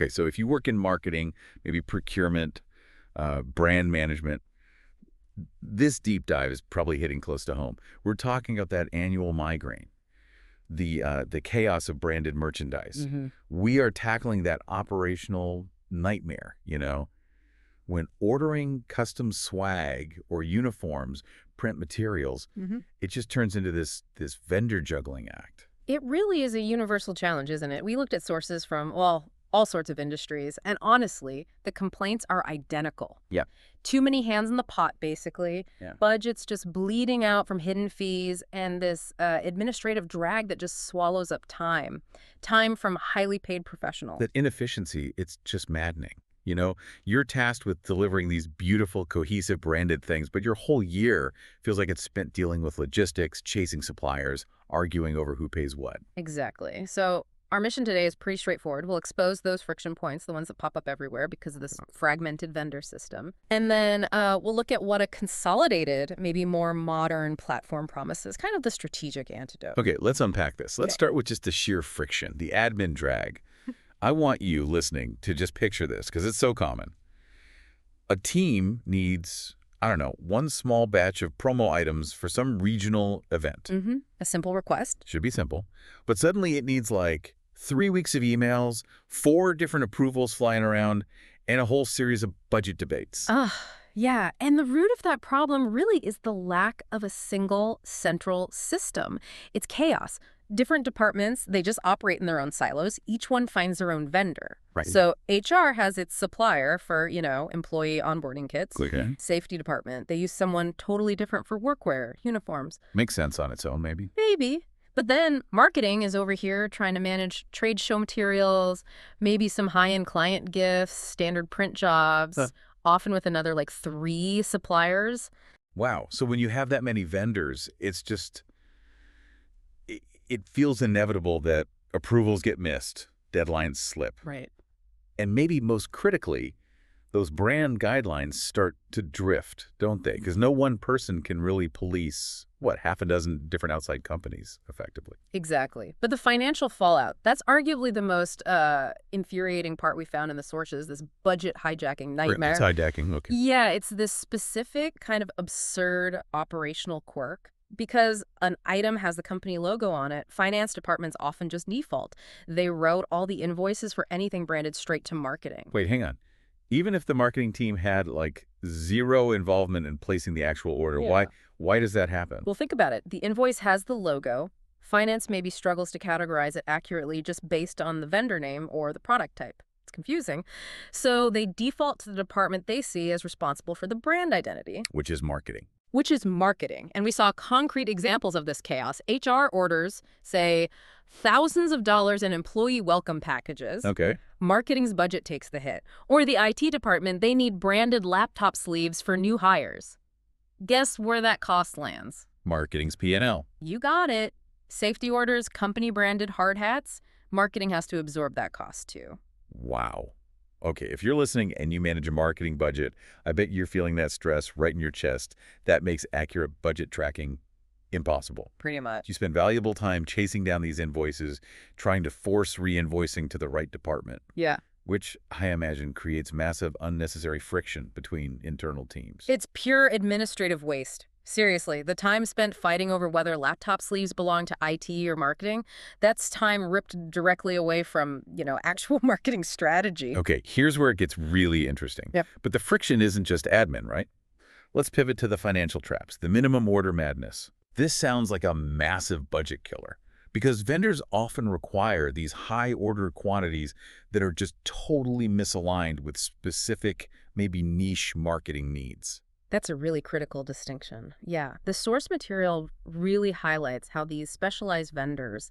Okay, so if you work in marketing, maybe procurement, brand management, this deep dive is probably hitting close to home. We're talking about that annual migraine, the chaos of branded merchandise. We are tackling that operational nightmare, when ordering custom swag or uniforms, print materials, it just turns into this vendor juggling act. It really is a universal challenge, isn't it? We looked at sources from, well, all sorts of industries, and honestly, the complaints are identical. Yeah. Too many hands in the pot, basically. Yeah. Budgets just bleeding out from hidden fees, and this administrative drag that just swallows up time. Time from highly paid professionals. That inefficiency, it's just maddening. You're tasked with delivering these beautiful, cohesive, branded things, but your whole year feels like it's spent dealing with logistics, chasing suppliers, arguing over who pays what. Exactly. So our mission today is pretty straightforward. We'll expose those friction points, the ones that pop up everywhere because of this fragmented vendor system. And then we'll look at what a consolidated, maybe more modern platform promises, kind of the strategic antidote. Okay, let's unpack this. Let's start with just the sheer friction, the admin drag. I want you listening to just picture this because it's so common. A team needs, I don't know, one small batch of promo items for some regional event. A simple request. Should be simple. But suddenly it needs like 3 weeks of emails, 4 different approvals flying around, and a whole series of budget debates. Yeah, and the root of that problem really is the lack of a single central system. It's chaos. Different departments, they just operate in their own silos. Each one finds their own vendor. Right. So HR has its supplier for, employee onboarding kits. Okay. Safety department, they use someone totally different for workwear, uniforms. Makes sense on its own, maybe. Maybe. But then marketing is over here trying to manage trade show materials, maybe some high-end client gifts, standard print jobs, often with another 3 suppliers. Wow. So when you have that many vendors, it's just, it feels inevitable that approvals get missed, deadlines slip. Right. And maybe most critically, those brand guidelines start to drift, don't they? Because no one person can really police, half a dozen different outside companies effectively. Exactly. But the financial fallout, that's arguably the most infuriating part we found in the sources, this budget hijacking nightmare. It's hijacking, okay. Yeah, it's this specific kind of absurd operational quirk. Because an item has the company logo on it, finance departments often just default. They route all the invoices for anything branded straight to marketing. Wait, hang on. Even if the marketing team had 0 involvement in placing the actual order, why does that happen? Well, think about it. The invoice has the logo. Finance maybe struggles to categorize it accurately just based on the vendor name or the product type. It's confusing. So they default to the department they see as responsible for the brand identity. Which is marketing. And we saw concrete examples of this chaos. HR orders, say, thousands of dollars in employee welcome packages. Okay. Marketing's budget takes the hit. Or the IT department, they need branded laptop sleeves for new hires. Guess where that cost lands? Marketing's P&L. You got it. Safety orders, company-branded hard hats. Marketing has to absorb that cost, too. Wow. Okay, if you're listening and you manage a marketing budget, I bet you're feeling that stress right in your chest. That makes accurate budget tracking impossible. Pretty much. You spend valuable time chasing down these invoices, trying to force re-invoicing to the right department. Yeah. Which I imagine creates massive unnecessary friction between internal teams. It's pure administrative waste. Seriously, the time spent fighting over whether laptop sleeves belong to IT or marketing, that's time ripped directly away from, actual marketing strategy. Okay, here's where it gets really interesting. Yep. But the friction isn't just admin, right? Let's pivot to the financial traps, the minimum order madness. This sounds like a massive budget killer because vendors often require these high order quantities that are just totally misaligned with specific, maybe niche marketing needs. That's a really critical distinction. Yeah, the source material really highlights how these specialized vendors,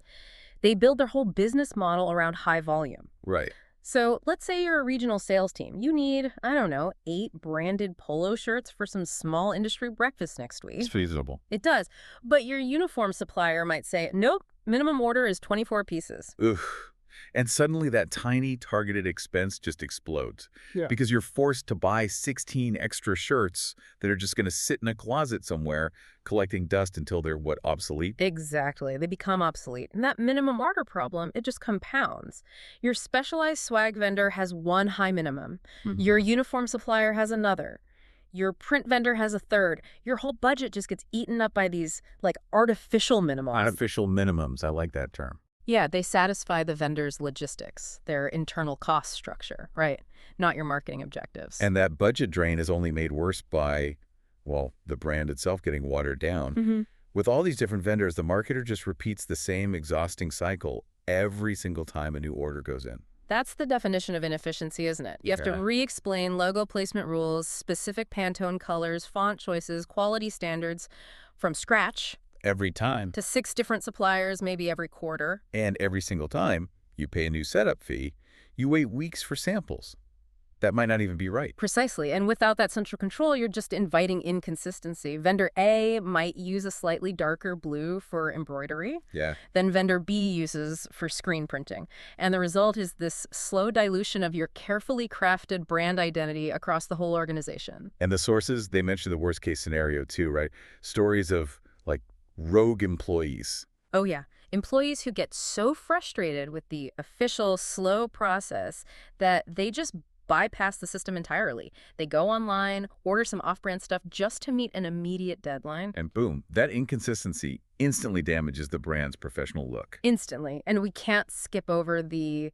they build their whole business model around high volume. Right. So let's say you're a regional sales team. You need, 8 branded polo shirts for some small industry breakfast next week. It's feasible. It does. But your uniform supplier might say, nope, minimum order is 24 pieces. Oof. And suddenly that tiny targeted expense just explodes Yeah. because you're forced to buy 16 extra shirts that are just going to sit in a closet somewhere collecting dust until they're, what, obsolete? Exactly. They become obsolete. And that minimum order problem, it just compounds. Your specialized swag vendor has one high minimum. Your uniform supplier has another. Your print vendor has a third. Your whole budget just gets eaten up by these, like, artificial minimums. Artificial minimums. I like that term. Yeah, they satisfy the vendor's logistics, their internal cost structure, right? Not your marketing objectives. And that budget drain is only made worse by, well, the brand itself getting watered down. With all these different vendors, the marketer just repeats the same exhausting cycle every single time a new order goes in. That's the definition of inefficiency, isn't it? You have to Yeah. re-explain logo placement rules, specific Pantone colors, font choices, quality standards from scratch Every time. to 6 different suppliers, maybe every quarter. And every single time you pay a new setup fee, you wait weeks for samples. That might not even be right. Precisely. And without that central control, you're just inviting inconsistency. Vendor A might use a slightly darker blue for embroidery Yeah. than vendor B uses for screen printing. And the result is this slow dilution of your carefully crafted brand identity across the whole organization. And the sources, they mention the worst case scenario too, right? Stories of like rogue employees. Oh, yeah. Employees who get so frustrated with the official slow process that they just bypass the system entirely. They go online, order some off-brand stuff just to meet an immediate deadline. And boom, that inconsistency instantly damages the brand's professional look. Instantly. And we can't skip over the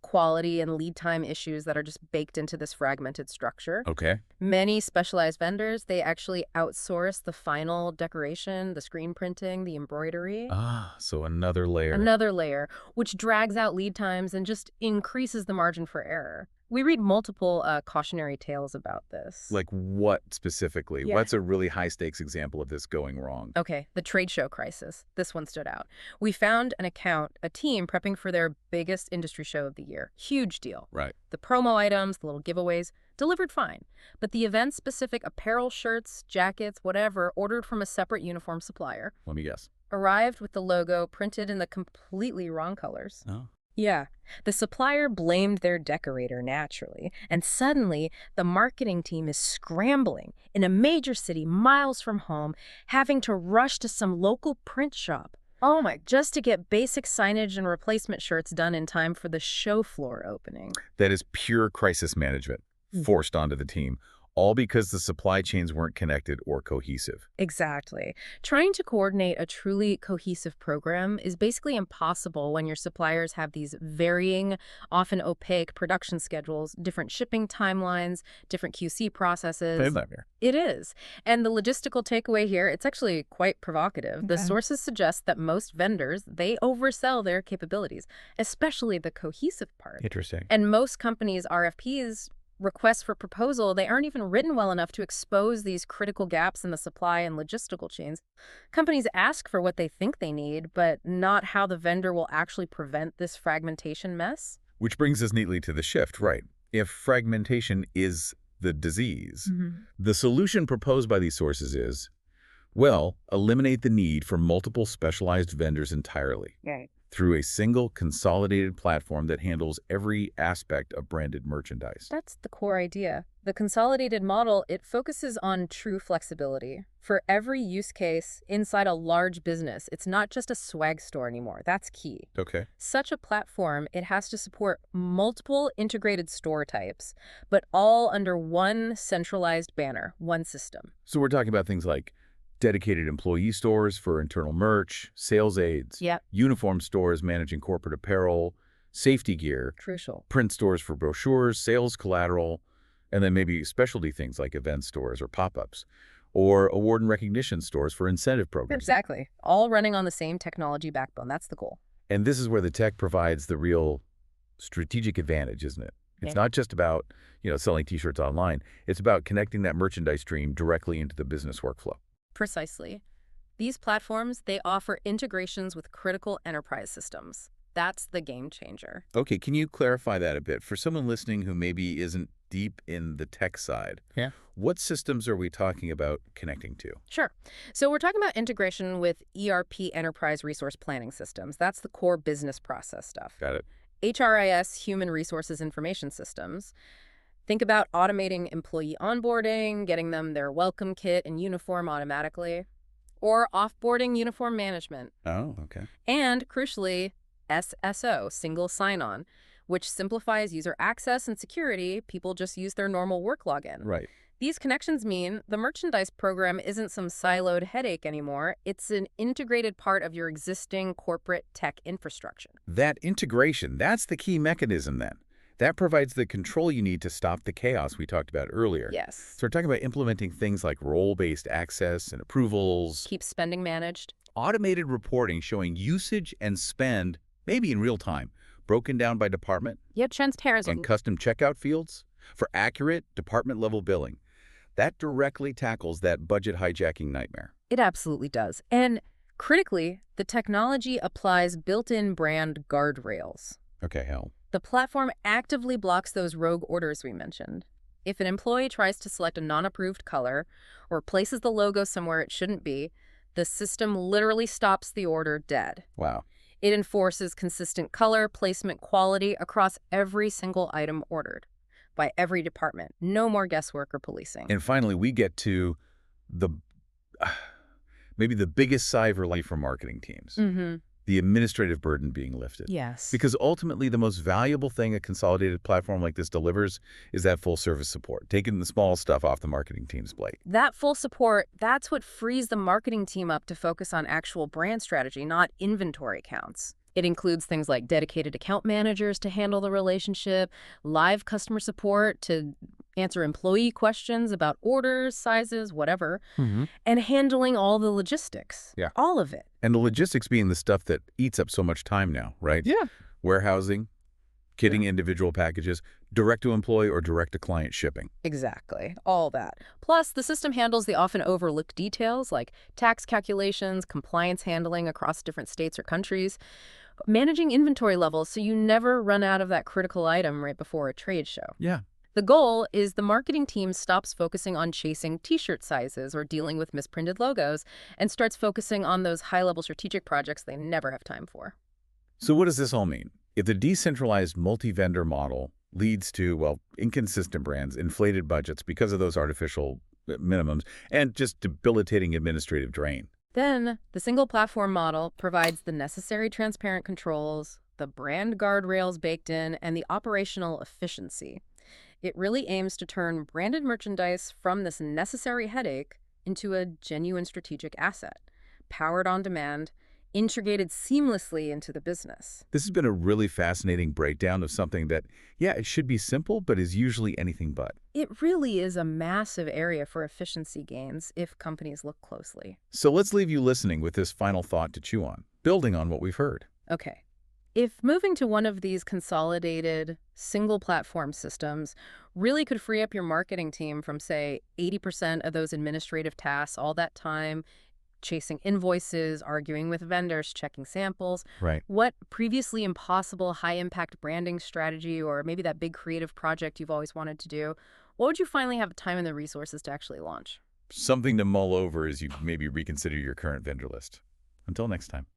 quality and lead time issues that are just baked into this fragmented structure. Okay. Many specialized vendors, they actually outsource the final decoration, the screen printing, the embroidery. Ah, so another layer. Another layer, which drags out lead times and just increases the margin for error. We read multiple cautionary tales about this. Like what specifically? Yeah. What's a really high-stakes example of this going wrong? Okay, the trade show crisis. This one stood out. We found a team prepping for their biggest industry show of the year. Huge deal. Right. The promo items, the little giveaways, delivered fine. But the event-specific apparel, shirts, jackets, whatever, ordered from a separate uniform supplier, Let me guess. arrived with the logo printed in the completely wrong colors. Oh. Yeah. The supplier blamed their decorator naturally, and suddenly the marketing team is scrambling in a major city miles from home, having to rush to some local print shop. Oh my, just to get basic signage and replacement shirts done in time for the show floor opening. That is pure crisis management forced onto the team, all because the supply chains weren't connected or cohesive. Exactly. Trying to coordinate a truly cohesive program is basically impossible when your suppliers have these varying, often opaque production schedules, different shipping timelines, different QC processes. It is. And the logistical takeaway here, it's actually quite provocative. The Okay. sources suggest that most vendors, they oversell their capabilities, especially the cohesive part. Interesting. And most companies' RFPs, requests for proposal, they aren't even written well enough to expose these critical gaps in the supply and logistical chains. Companies ask for what they think they need, but not how the vendor will actually prevent this fragmentation mess. Which brings us neatly to the shift, right? If fragmentation is the disease, the solution proposed by these sources is, well, eliminate the need for multiple specialized vendors entirely Right. through a single consolidated platform that handles every aspect of branded merchandise. That's the core idea. The consolidated model, it focuses on true flexibility. For every use case inside a large business, it's not just a swag store anymore. That's key. Okay. Such a platform, it has to support multiple integrated store types, but all under one centralized banner, one system. So we're talking about things like dedicated employee stores for internal merch, sales aids, Yep. uniform stores managing corporate apparel, safety gear, Crucial. print stores for brochures, sales collateral, and then maybe specialty things like event stores or pop-ups, or award and recognition stores for incentive programs. Exactly. All running on the same technology backbone. That's the goal. And this is where the tech provides the real strategic advantage, isn't it? It's Yeah. not just about, selling t-shirts online. It's about connecting that merchandise stream directly into the business workflow. Precisely. These platforms, they offer integrations with critical enterprise systems. That's the game changer. Okay, can you clarify that a bit? For someone listening who maybe isn't deep in the tech side, Yeah. what systems are we talking about connecting to? Sure. So we're talking about integration with ERP enterprise resource planning systems. That's the core business process stuff. Got it. HRIS, Human Resources Information Systems. Think about automating employee onboarding, getting them their welcome kit and uniform automatically, or offboarding uniform management. Oh, okay. And, crucially, SSO, single sign-on, which simplifies user access and security. People just use their normal work login. Right. These connections mean the merchandise program isn't some siloed headache anymore. It's an integrated part of your existing corporate tech infrastructure. That integration, that's the key mechanism then. That provides the control you need to stop the chaos we talked about earlier. Yes. So we're talking about implementing things like role-based access and approvals, Keep spending managed. automated reporting showing usage and spend, maybe in real time, broken down by department, Yeah, transparency. and custom checkout fields for accurate department-level billing. That directly tackles that budget hijacking nightmare. It absolutely does. And critically, the technology applies built-in brand guardrails. Okay, hell. The platform actively blocks those rogue orders we mentioned. If an employee tries to select a non-approved color or places the logo somewhere it shouldn't be, the system literally stops the order dead. Wow. It enforces consistent color, placement, quality across every single item ordered by every department. No more guesswork or policing. And finally, we get to the maybe the biggest sigh of relief for marketing teams. Mm-hmm. The administrative burden being lifted. Yes. Because ultimately, the most valuable thing a consolidated platform like this delivers is that full-service support, taking the small stuff off the marketing team's plate. That full support, that's what frees the marketing team up to focus on actual brand strategy, not inventory counts. It includes things like dedicated account managers to handle the relationship, live customer support to answer employee questions about orders, sizes, whatever, and handling all the logistics. Yeah. All of it. And the logistics being the stuff that eats up so much time now, right? Yeah. Warehousing, kitting individual packages, direct-to-employee or direct-to-client shipping. Exactly. All that. Plus, the system handles the often overlooked details like tax calculations, compliance handling across different states or countries, managing inventory levels so you never run out of that critical item right before a trade show. Yeah. The goal is the marketing team stops focusing on chasing t-shirt sizes or dealing with misprinted logos and starts focusing on those high-level strategic projects they never have time for. So what does this all mean? If the decentralized multi-vendor model leads to, well, inconsistent brands, inflated budgets because of those artificial minimums, and just debilitating administrative drain. Then, the single platform model provides the necessary transparent controls, the brand guardrails baked in, and the operational efficiency. It really aims to turn branded merchandise from this necessary headache into a genuine strategic asset, powered on demand, integrated seamlessly into the business. This has been a really fascinating breakdown of something that, yeah, it should be simple, but is usually anything but. It really is a massive area for efficiency gains if companies look closely. So let's leave you listening with this final thought to chew on, building on what we've heard. Okay. If moving to one of these consolidated, single-platform systems really could free up your marketing team from, say, 80% of those administrative tasks, all that time, chasing invoices, arguing with vendors, checking samples, Right. what previously impossible high-impact branding strategy or maybe that big creative project you've always wanted to do, what would you finally have the time and the resources to actually launch? Something to mull over as you maybe reconsider your current vendor list. Until next time.